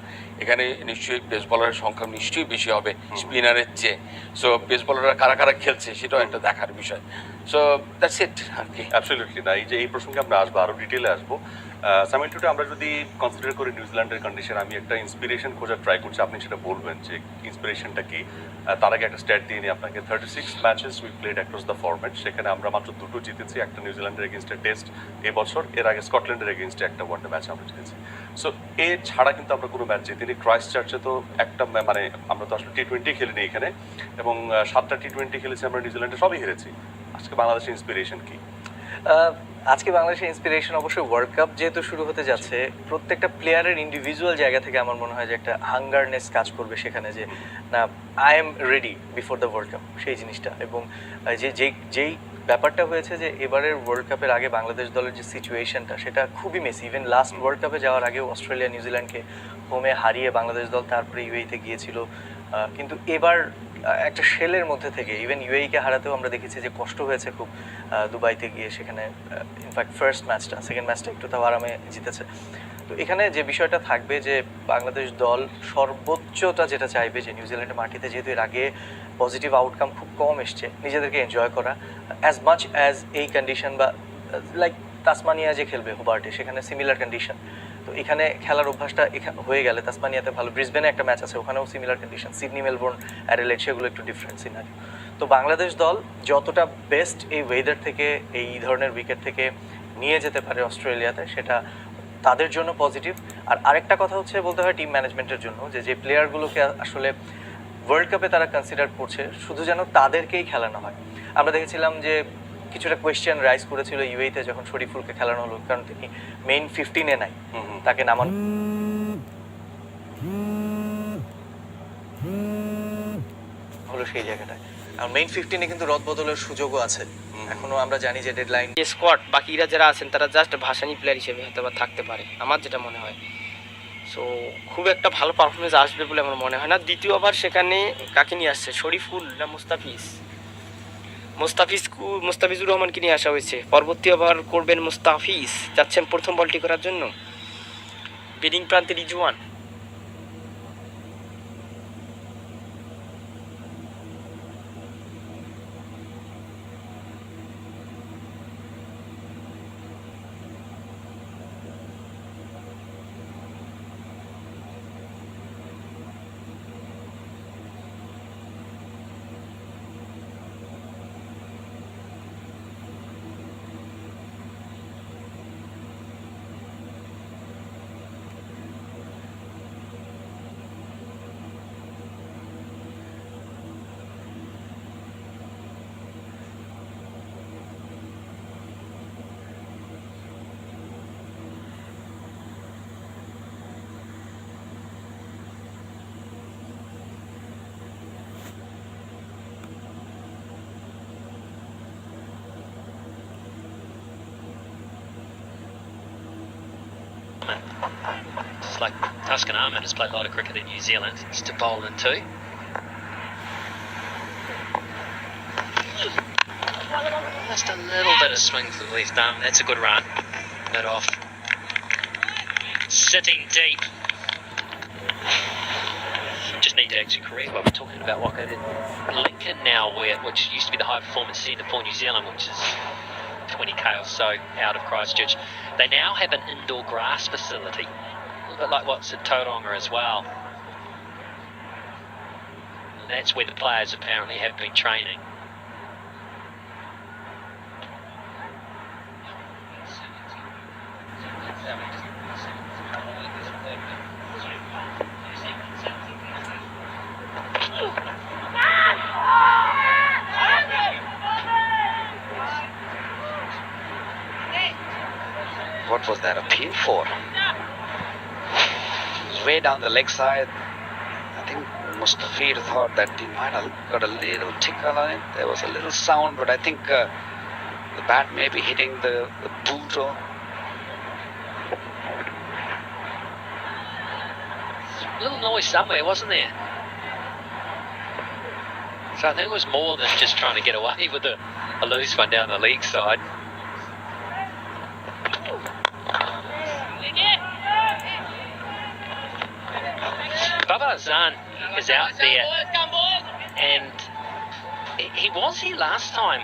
এখানে নিশ্চয়ই পেস বলারের সংখ্যা নিশ্চয়ই বেশি হবে স্পিনারের চেয়ে। সো পেস বলাররা কারা কারা খেলছে সেটাও একটা দেখার বিষয়। সো দ্যাটস ইট আর কি। অ্যাবসলিউটলি না, এই যে এই প্রসঙ্গে আমরা আসবো, আরও ডিটেলে আসবো। সামিল টুডে আমরা যদি কনসিডার করি নিউজিল্যান্ডের কন্ডিশন, আমি একটা ইন্সপিরেশন খোঁজার ট্রাই করছি, আপনি সেটা বলবেন যে ইন্সপিরেশনটা কি। তার আগে একটা স্ট্যাট দিয়ে নিই আপনাকে। 36 matches we played across the format, সেখানে আমরা মাত্র 2টো জিতেছি, একটা নিউজিল্যান্ডের এগেনস্টে টেস্ট এবছর, এর আগে স্কটল্যান্ডের এগেনস্টে একটা ওয়ানডে ম্যাচ আমরা জিতেছি। সো এ ছাড়া কিন্তু আমরা কোনো ম্যাচ জিতিনি। ক্রাইস্টচার্চে তো একটা মানে আমরা তো আসলে T20 খেলিনি এখানে, এবং 7টা T20 খেলেছি আমরা নিউজিল্যান্ডে, সবই হেরেছি। আজকে বাংলাদেশের ইন্সপিরেশন কি? আজকে বাংলাদেশের ইন্সপিরেশন অবশ্যই ওয়ার্ল্ড কাপ যেহেতু শুরু হতে যাচ্ছে, প্রত্যেকটা প্লেয়ারের ইন্ডিভিজুয়াল জায়গা থেকে আমার মনে হয় যে একটা হাঙ্গারনেস কাজ করবে সেখানে, যে না I am ready before the world cup, সেই জিনিসটা। এবং যেই ব্যাপারটা হয়েছে যে এবারের ওয়ার্ল্ড কাপের আগে বাংলাদেশ দলের যে সিচুয়েশনটা, সেটা খুবই মেসি। ইভেন লাস্ট ওয়ার্ল্ড কাপে যাওয়ার আগেও অস্ট্রেলিয়া নিউজিল্যান্ডকে হোমে হারিয়ে বাংলাদেশ দল তারপরে ইউএইতে গিয়েছিল, কিন্তু এবার একটা শেলের মধ্যে থেকে ইভেন ইউএইকে হারাতেও আমরা দেখেছি যে কষ্ট হয়েছে খুব দুবাইতে গিয়ে, সেখানে ইনফ্যাক্ট ফার্স্ট ম্যাচটা, সেকেন্ড ম্যাচটা একটু তাও আরামে জিতেছে। তো এখানে যে বিষয়টা থাকবে যে বাংলাদেশ দল সর্বোচ্চটা যেটা চাইবে যে নিউজিল্যান্ডের মাটিতে যেহেতু এর আগে পজিটিভ আউটকাম খুব কম এসছে, নিজেদেরকে এনজয় করা অ্যাজ মাচ অ্যাজ এই কন্ডিশন বা লাইক তাসমানিয়া যে খেলবে হোবার্টে সেখানে সিমিলার কন্ডিশন, তো এখানে খেলার অভ্যাসটা হয়ে গেলে তাসমানিয়াতে ভালো, ব্রিসবেনে একটা ম্যাচ আছে ওখানেও similar condition, Sydney Melbourne Adelaide সেগুলো একটু ডিফারেন্ট সিনারিও। তো বাংলাদেশ দল যতটা বেস্ট এই ওয়েদার থেকে এই ধরনের উইকেট থেকে নিয়ে যেতে পারে অস্ট্রেলিয়াতে সেটা তাদের জন্য পজিটিভ। আর আরেকটা কথা হচ্ছে বলতে হয় টিম ম্যানেজমেন্টের জন্য যে প্লেয়ারগুলোকে আসলে ওয়ার্ল্ড কাপে তারা কনসিডার করছে শুধু যেন তাদেরকেই খেলানো হয়। আমরা দেখেছিলাম যে কিছুটা কোয়েশ্চেন রাইজ করেছিল ইউএইতে যখন শরীফুলকে খেলানো হলো, কারণ তিনি মেইন 15-এ নাই, তাকে নামানো হলো সেই জায়গাটায়। আর মেইন 15-এ কিন্তু রদবদলের সুযোগও আছে, এখনো আমরা জানি যে ডেডলাইন স্কোয়াড বাকিরা যারা আছেন তারা জাস্ট ভাসানি প্লেয়ার হিসেবে হয়তো বা থাকতে পারে, আমার যেটা মনে হয়। সো খুব একটা ভালো পারফরমেন্স আসবে বলে আমার মনে হয় না। দ্বিতীয়বার সেখানে কাকে নিয়ে আসছে, শরীফুল না মুস্তাফিজুর রহমানকে নিয়ে আসা হয়েছে। পরবর্তী ওভার করবেন মুস্তাফিজ, যাচ্ছেন প্রথম বলটি করার জন্য। ব্যাটিং প্রান্তে Rizwan, It's like Tuscan Armand has played a lot of cricket in New Zealand. It's to bowl in too. Just a little bit of swing for the left arm. That's a good run. That off. Sitting deep. Just need to actually correct what we're talking about. What did Lincoln now, which used to be the high performance centre for New Zealand, which is 20k or so out of Christchurch. They now have an indoor grass facility, a little bit like what's at Tauranga as well. And that's where the players apparently have been training. What was that appeal for? It was way down the leg side. I think Mustafir thought that he might have got a little tickle on it. There was a little sound, but I think the bat may be hitting the boot or... A little noise somewhere, wasn't there? So I think it was more than just trying to get away with a loose one down the leg side. Zan is out there, and he was here last time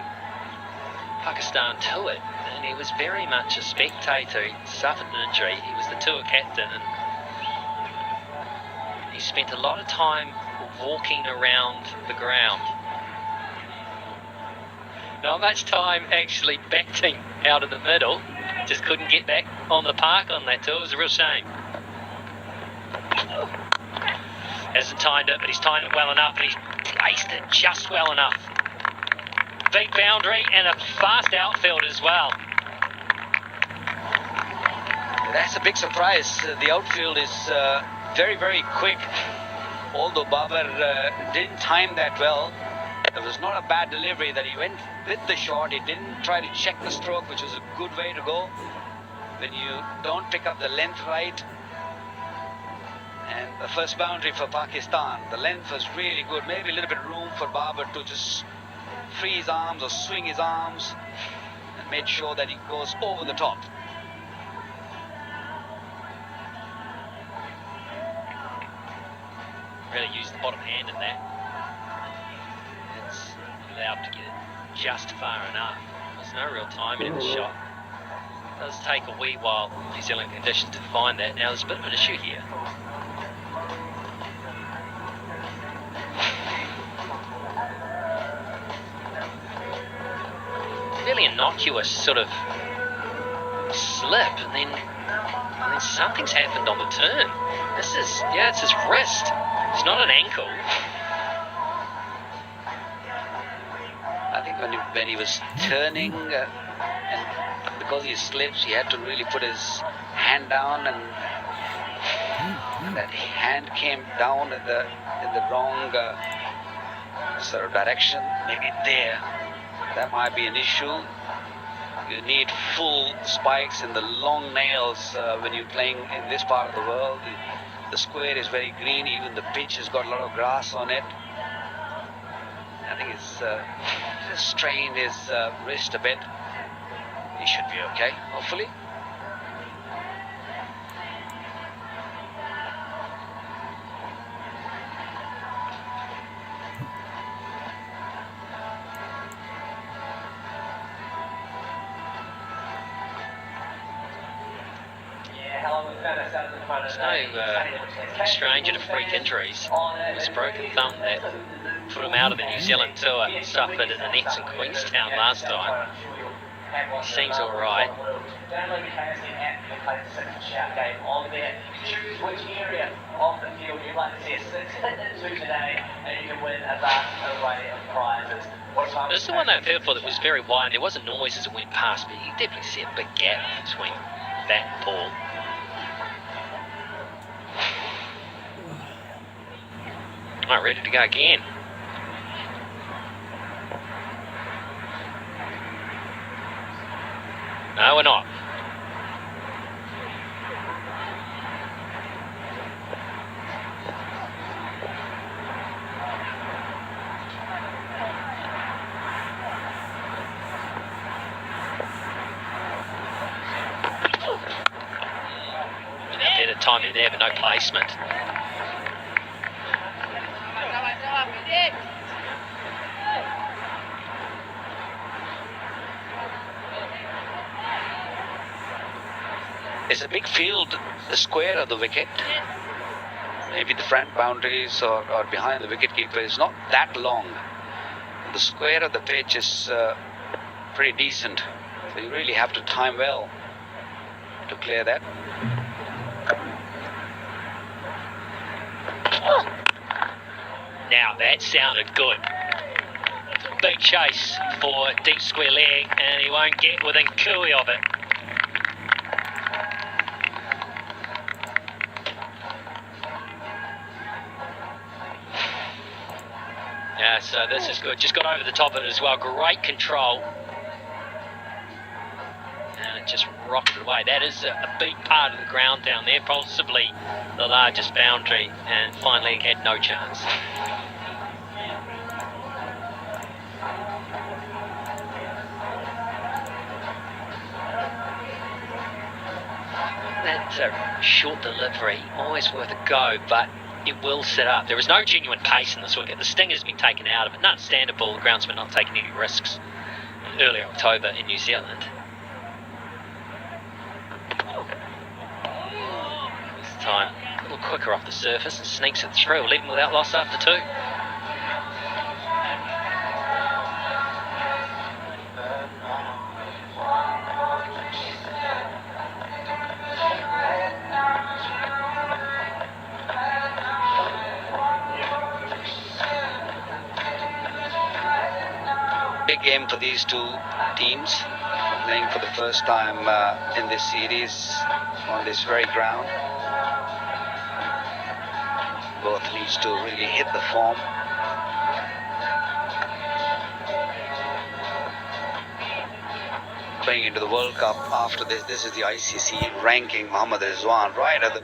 Pakistan to it, and he was very much a spectator. He suffered an injury. He was the tour captain, and he spent a lot of time walking around the ground. Not much time actually batting out of the middle. Just couldn't get back on the park on that tour. It was a real shame. Hasn't timed it, but he's timed it well enough, and he's placed it just well enough. Big boundary and a fast outfield as well. That's a big surprise. The outfield is very, very quick. Although Babar didn't time that well, it was not a bad delivery that he went with the shot. He didn't try to check the stroke, which was a good way to go. When you don't pick up the length right. And the first boundary for Pakistan, the length was really good. Maybe a little bit room for Babar to just free his arms or swing his arms and made sure that he goes over the top. bottom hand in that. It's allowed to get it just far enough. There's no real timing in the shot. It does take a wee while, New Zealand conditions, to find that. Now there's a bit of an issue here. Fairly innocuous sort of slip, and then something's happened on the turn. This is, yeah, it's his wrist. It's not an ankle. I think when he was turning, and because he slips, he had to really put his hand down, and that hand came down in the wrong sort of direction. Maybe there, that might be an issue. You need full spikes and the long nails when you're playing in this part of the world. The square is very green, even the pitch has got a lot of grass on it. I think it's just strained his wrist a bit. He should be okay, hopefully. There's no stranger to freak injuries. It was a broken thumb that put him out of the New Zealand tour. Suffered at the nets in Queenstown last time. He seems alright. This is the one that I've heard for that was very wide. There wasn't noise as it went past, but you definitely see a big gap between that and Paul. Alright, ready to go again. No, we're not. Better timing there, but no placement. There's a big field, the square of the wicket. Maybe the front boundaries or behind the wicketkeeper is not that long. The square of the pitch is pretty decent. So you really have to time well to clear that. Now that sounded good. Big chase for deep square leg, and he won't get within cooey of it. Yeah, so this is good. Just got over the top of it as well. Great control. And it just rocketed away. That is a big part of the ground down there, possibly the largest boundary, and finally had no chance. That short delivery, always worth a go, but it will set up. There is no genuine pace in this wicket. The sting has been taken out of it. Understandable, the groundsman not taking any risks in early October in New Zealand. This time, a little quicker off the surface and sneaks it through, leaving without loss after two. Big game for these two teams, playing for the first time in this series on this very ground. Both needs to really hit the form. Playing into the World Cup after this is the ICC ranking. Mohammad Rizwan right at the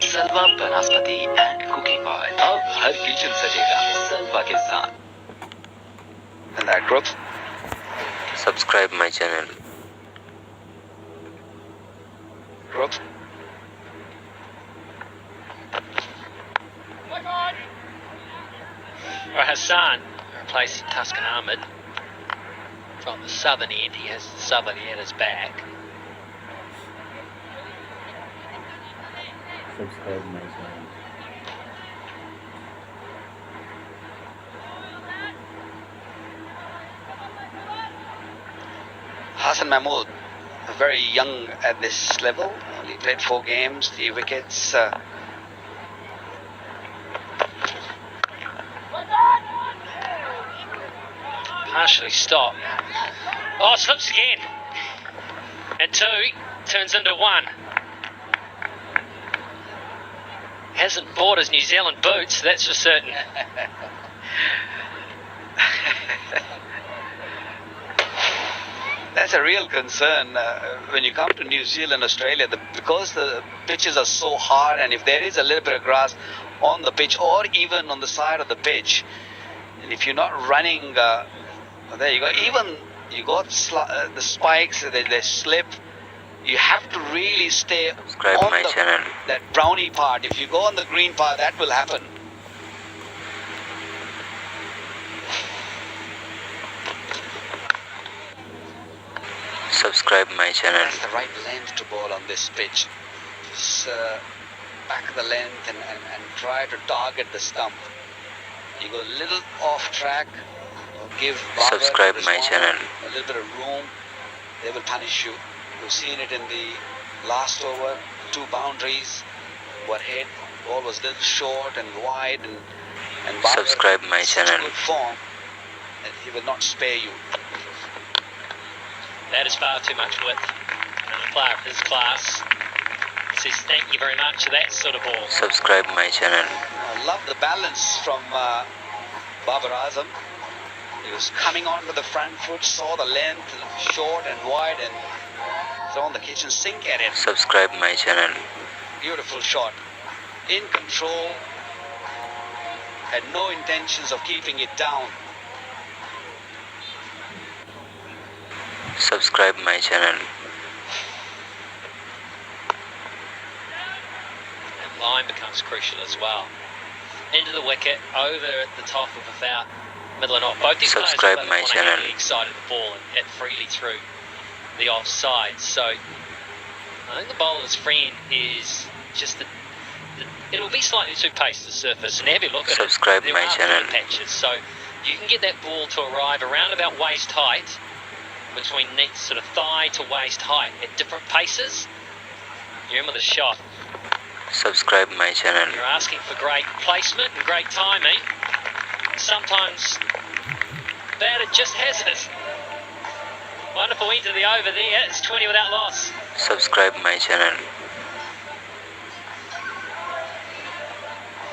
सलवा बनस्पति and cooking oil अब हर kitchen सजेगा सलवा के साथ. and that growth. Subscribe my channel. Hassan replacing Tuscan Ahmed from the southern end. He has the southerly at his back. Subscribe my channel. Hassan Mahmood, very young at this level, only played 4 games, 3 wickets. Partially stopped. Oh, slips again. And 2 turns into 1. Hasn't bought his New Zealand boots, that's for certain. That's a real concern when you come to New Zealand, Australia, because the pitches are so hard, and if there is a little bit of grass on the pitch or even on the side of the pitch, and if you're not running, there you go, even you got the spikes, they slip, you have to really stay Subscribe on my channel. that brownie part. If you go on the green part, that will happen. Subscribe my channel. That's the right length to bowl on this pitch. Just back the length and try to target the stump. You go a little off track, give Babar Subscribe this my one channel. a little bit of room, they will punish you. We've seen it in the last over, 2 boundaries were hit, ball was a little short and wide, and Babar Subscribe my in such channel. good form that he will not spare you. That is far too much width. And a player of his class says thank you very much for that sort of ball. Subscribe my channel. I love the balance from Babar Azam. He was coming on with the front foot, saw the length, short and wide, and thrown the kitchen sink at it. Subscribe my channel. Beautiful shot. In control. Had no intentions of keeping it down. Subscribe my channel. And line becomes crucial as well. Into the wicket, over at the top of about middle and off. Both these Subscribe players my want to channel. hit the excited the ball and hit freely through the offside. So I think the bowler's friend is just it'll be slightly too paced to surface. And have you look at Subscribe it, there my are channel. patches. So you can get that ball to arrive around about waist height, between sort of thigh to waist height at different paces. You remember the shot. Subscribe my channel. You're asking for great placement and great timing. Sometimes batter just has it. Wonderful into the over there. It's 20 without loss. Subscribe my channel.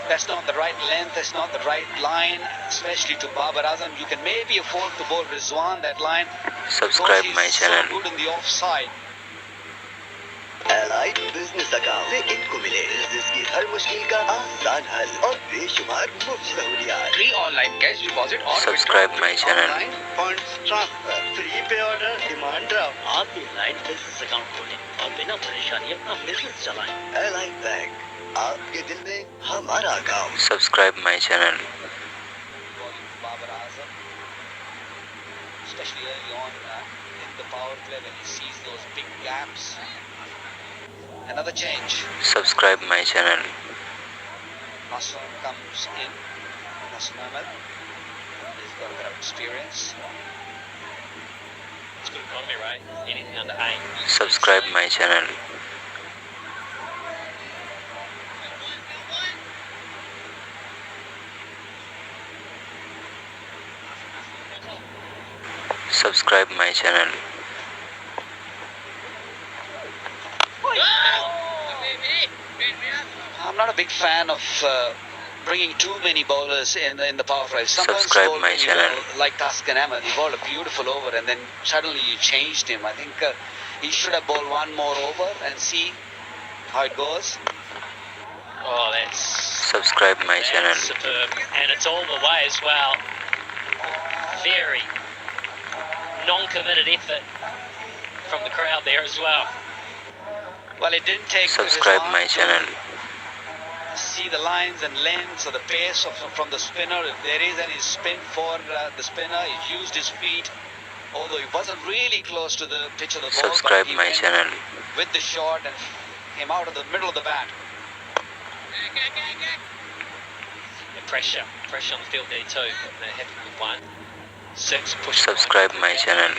That's not the right length, that's not the right line, especially to Babar Azam. You can maybe afford to bowl Rizwan that line. Subscribe because my he's channel. so good in the offside. Allied business account से इनको मिले business की हर मुश्किल का आसान हल और बेशुमार मुफ्त सहूलियात। फ्री ऑनलाइन कैश डिपॉजिट और Subscribe my channel. Funds transfer, free पे ऑर्डर, डिमांड ड्राफ्ट। आप भी एलाइड बिजनेस अकाउंट खोलें और बिना परेशानी अपना बिजनेस चलाएं। एलाइड बैंक, आपके दिल में हमारा account. Subscribe my channel. Babar Azam, especially early on in the power play when he sees those big gaps. Another change. Subscribe my channel. Nasr comes in. Nasr Ahmed. He's got a bit of experience. It's good economy, right? Anything under 8. Subscribe my channel. Subscribe my channel. I'm not a big fan of bringing too many bowlers in the power play. Sometimes Subscribe bowling, my channel. like Tuscan Ahmed, he bowled a beautiful over and then suddenly you changed him. I think he should have bowled one more over and see how it goes. Oh, that's Subscribe my channel. superb. And it's all the way as well. Very non-committed effort from the crowd there as well. Well, it didn't take Subscribe Rizwan my to channel. see the lines and lengths or the pace from the spinner. If there is any spin for the spinner, he used his feet. Although he wasn't really close to the pitch of the ball, Subscribe but he my went channel. with the shot and came out of the middle of the bat. The pressure on the field there too. They're happy with 1. 6, push. Subscribe my channel.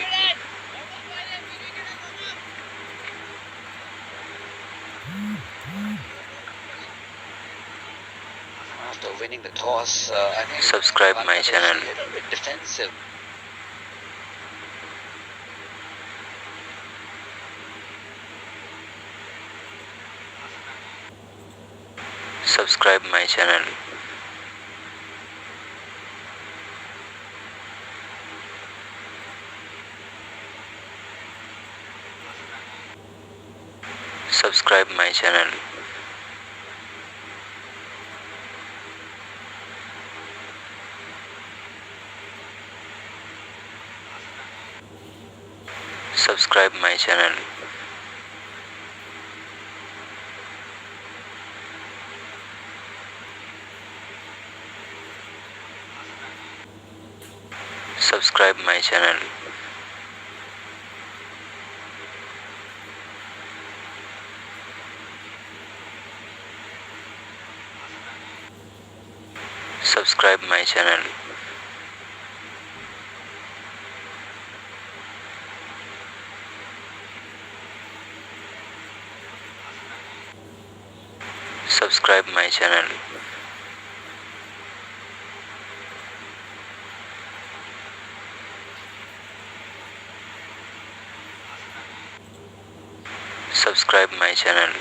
After winning the toss, I think Subscribe my Bangladesh channel. a little bit defensive. Subscribe my channel. Subscribe my channel. Subscribe my channel. Subscribe my channel. Subscribe my channel. Subscribe my channel. Subscribe my channel.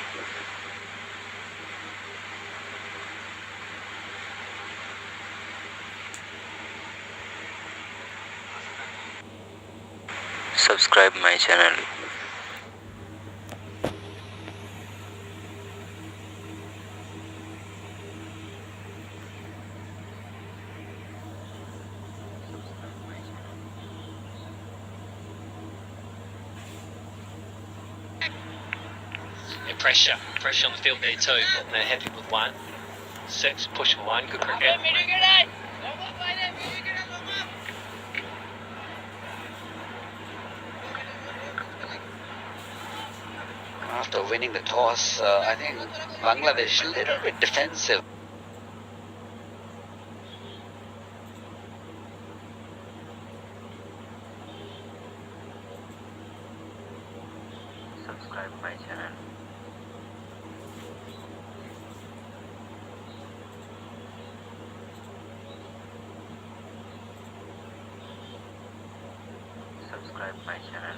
Subscribe my channel. Pressure on the field there too. They're happy with 1. 6, push for 1. Good cricket. After winning the toss, I think Bangladesh a little bit defensive. Subscribe my channel. Subscribe my channel.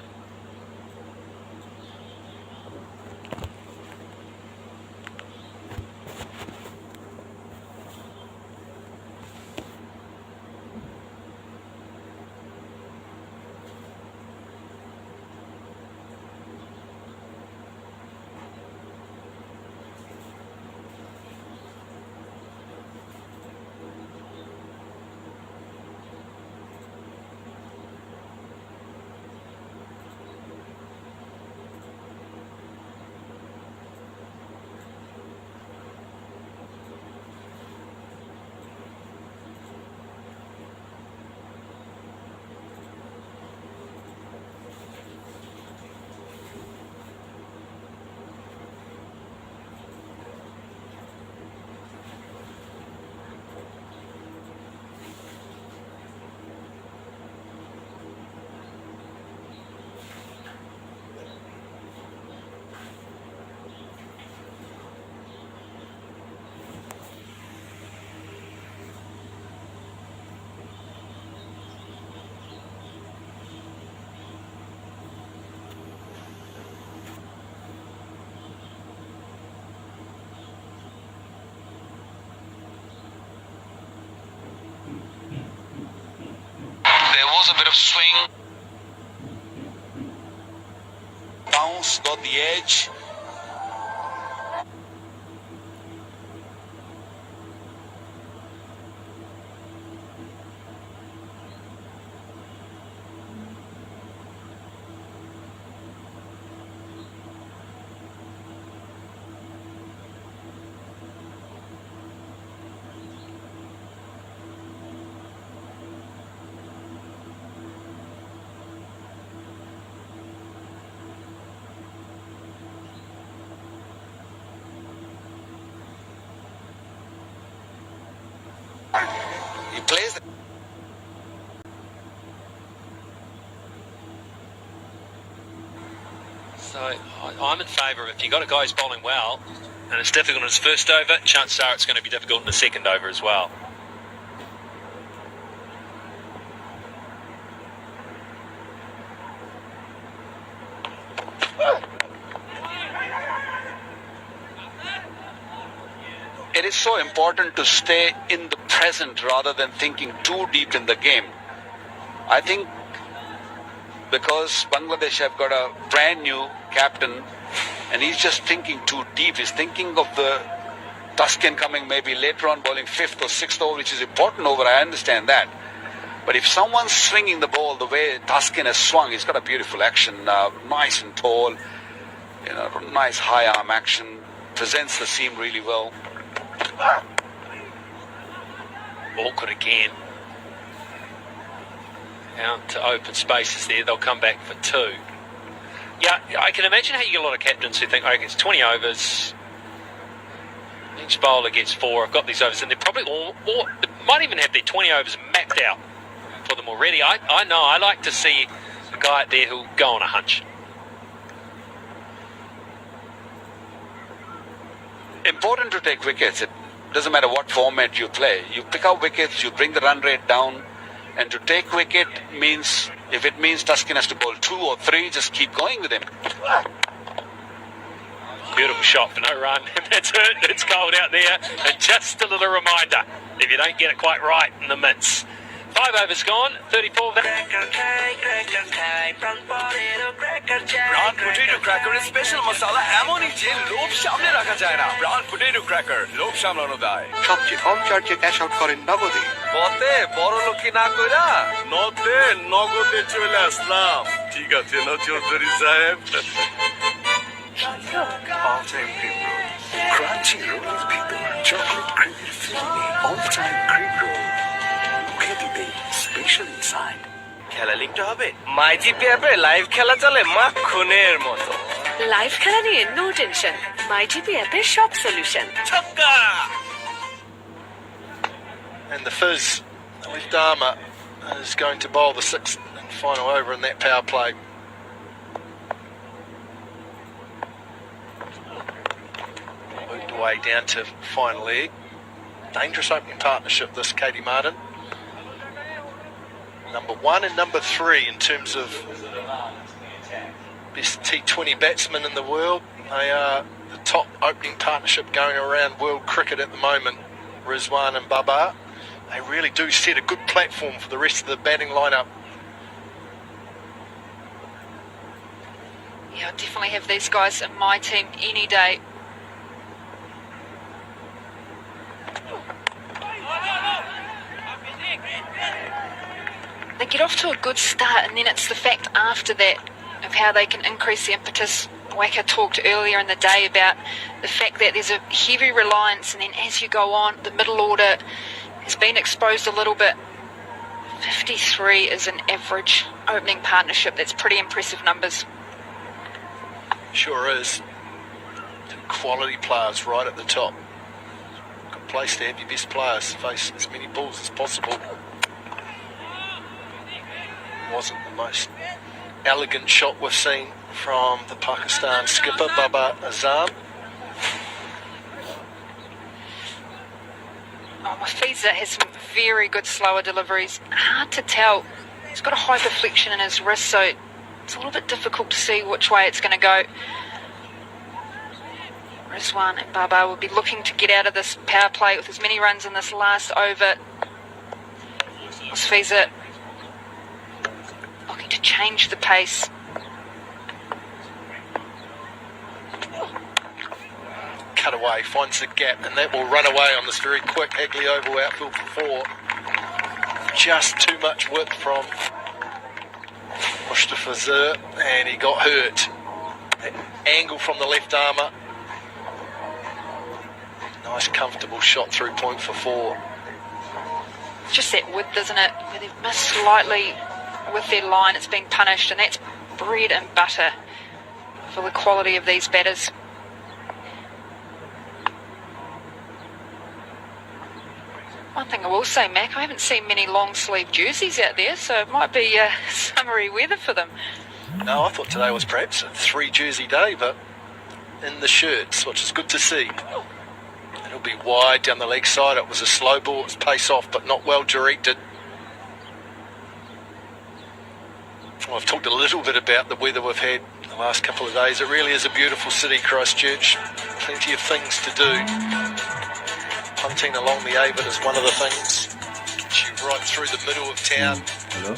There was a bit of swing. Bounce, got the edge. He plays. So I'm in favour of if you got a guy who's bowling well, and it's difficult in his first over, chances are it's going to be difficult in the second over as well. It is so important to stay in the present rather than thinking too deep in the game. I think because Bangladesh have got a brand new captain and he's just thinking too deep. He's thinking of the Tuscan coming maybe later on bowling 5th or 6th over, which is important over, I understand that. But if someone's swinging the ball the way Tuscan has swung, he's got a beautiful action, nice and tall, nice high arm action, presents the seam really well. Awkward again. Out to open spaces there, they'll come back for 2. Yeah, I can imagine how you get a lot of captains who think, okay, it's 20 overs, each bowler gets 4, I've got these overs, and they're probably all they might even have their 20 overs mapped out for them already. I know, I like to see a guy out there who'll go on a hunch. Important to take wickets. It doesn't matter what format you play. You pick up wickets, you bring the run rate down, and to take wicket means, if it means Tuscan has to bowl 2 or 3, just keep going with him. Beautiful shot for no run. That's hurt, it's cold out there. And just a little reminder, if you don't get it quite right in the midst. 5 overs gone, 34. Brown potato ক্র্যাকারের special মশলা এমনই যে লোভ সামনে রাখা যায় না। Brown potato cracker, লোভ সামলানো দায়। সবচেয়ে কম চার্জে ক্যাশ আউট করেন নগদে। পথে বড় লোকি না কইরা নগদে চলে আসলাম। ঠিক আছে না চৌধুরী সাহেব? All time cream roll. Crunchy rolls ভিতর chocolate creamy filling. All time cream roll. খেতে স্পেশাল ইনসাইড। খেলা লিঙ্কটা হবে মাইজিপি অ্যাপে লাইভ খেলা চলে মাখনের মতো। লাইভ খেলা নিয়ে নো টেনশন, মাইজিপি অ্যাপের সব সলিউশন। ছক্কা! And the Fizz, left armour, is going to bowl the 6th and final over in that power play. Moved away down to final leg. Dangerous opening partnership, this Katie Martin. Number 1 and number 3 in terms of best T20 batsmen in the world. They are the top opening partnership going around world cricket at the moment, Rizwan and Babar. They really do set a good platform for the rest of the batting lineup. Yeah, I definitely have these guys in my team any day. They get off to a good start, and then it's the fact after that of how they can increase the impetus. Wacker talked earlier in the day about the fact that there's a heavy reliance, and then as you go on, the middle order has been exposed a little bit. 53 is an average opening partnership. That's pretty impressive numbers. Sure is. Two quality players right at the top. Good place to have your best players face as many balls as possible. Wasn't the most elegant shot we've seen from the Pakistan skipper Babar Azam. Mafiza has some very good slower deliveries. Hard to tell. He's got a high deflection in his wrist, so it's a little bit difficult to see which way it's going to go. Rizwan and Babar will be looking to get out of this power play with as many runs in this last over. Mafiza looking to change the pace. Cut away, finds the gap, and that will run away on this very quick Hagley Oval outfield for 4. Just too much width from Mustafa Zir, and he got hurt. That angle from the left armour. Nice comfortable shot through point for 4. Just that width, isn't it? Where they've missed slightly with their line, it's been punished, and that's bread and butter for the quality of these batters. One thing I will say, Mac, I haven't seen many long sleeve jerseys out there, so it might be summery weather for them. No, I thought today was perhaps a 3-jersey day, but in the shirts, which is good to see. It'll be wide down the leg side. It was a slow ball, it was pace off, but not well directed. Well, I've talked a little bit about the weather we've had the last couple of days. It really is a beautiful city, Christchurch. Plenty of things to do. Hunting along the Avon is one of the things. Gets you right through the middle of town. Hello?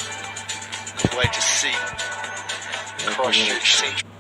Good way to see Christchurch Central.